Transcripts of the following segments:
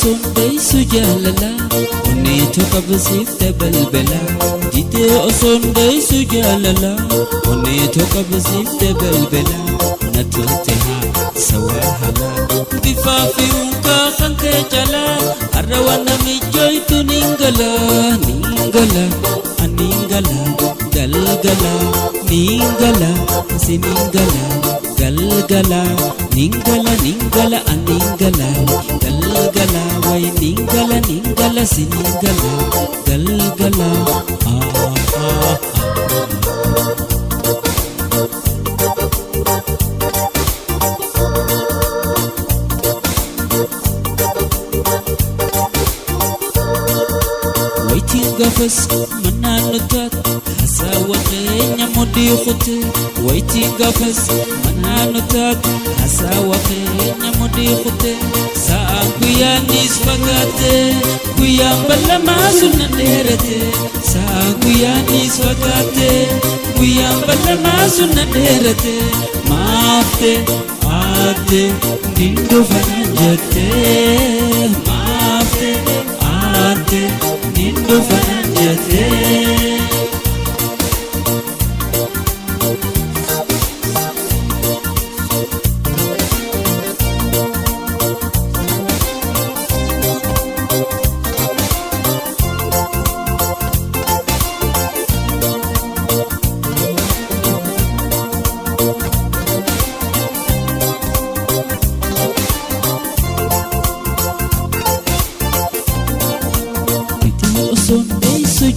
أصندي سجاللا ونيتو قبسيف تبلبلا جدي أصندي سجاللا ونيتو قبسيف تبلبلا نتوتها سواهلا بفافي وكا خنتي جلا الروانا مجويتو نينغلا نينغلا أنينغلا galgala ningala siningala galgala ningala ningala aningala galgala way ningala ningala siningala galgala waiting gafas mananutat hasawaqinya mudi khute waiting gafas mananutat hasawaqinya mudi khute saa kuyanis fagate kuyam balama sunnaderate saa kuyanis fagate kuyam balama sunnaderate maafte aade nindu fanjate maafte aade nindu fanjate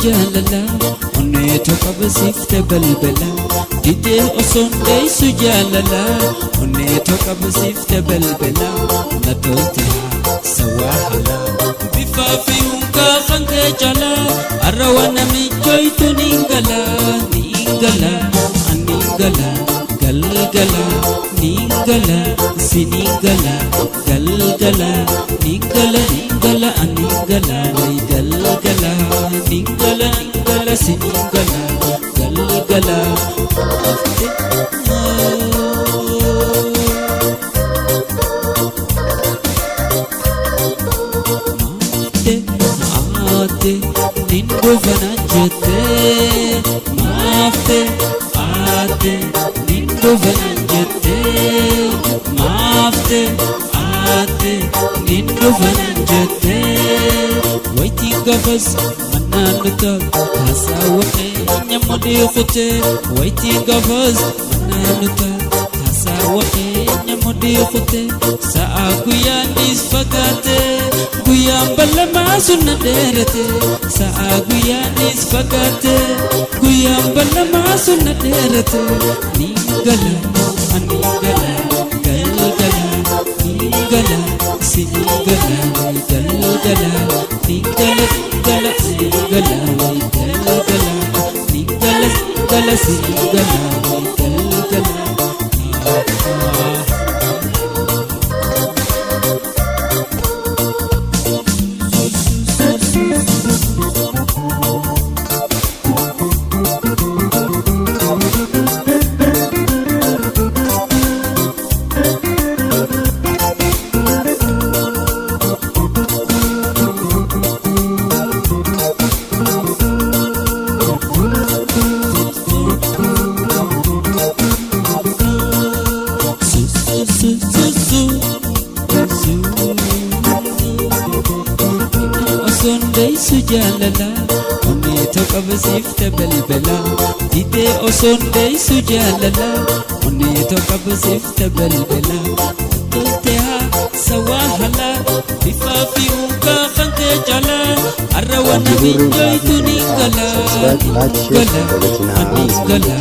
jalala oneto qabsif tabalbala dide osonde sujalala oneto qabsif tabalbala natote sawahala bifafi unka khange jala arwana mi joytu ningala ningala aningala galgala ningala siningala galgala ningala ningala aningala galgala ningala ningala siningala galgala maafte nindu vanajete maafte aate nindu vanajete maafte aate nindu vanajete waiting gafas mananutat hasawaqinya mudi khute waiting gafas mananutat hasawaqinya mudi khute saa kuyanis fagate kuyam balama sunnaderate saa kuyanis fagate kuyam balama sunnaderate ningala aningala galgala ningala siningala galgala ningala ningala siningala galgala ningala ningala siningala galgala sujalala oneto qabsif tabalbala dide osondey sujalala oneto qabsif tabalbala tolteha sawahala bifafi unka khanke jala arwana min joytu ningala ningala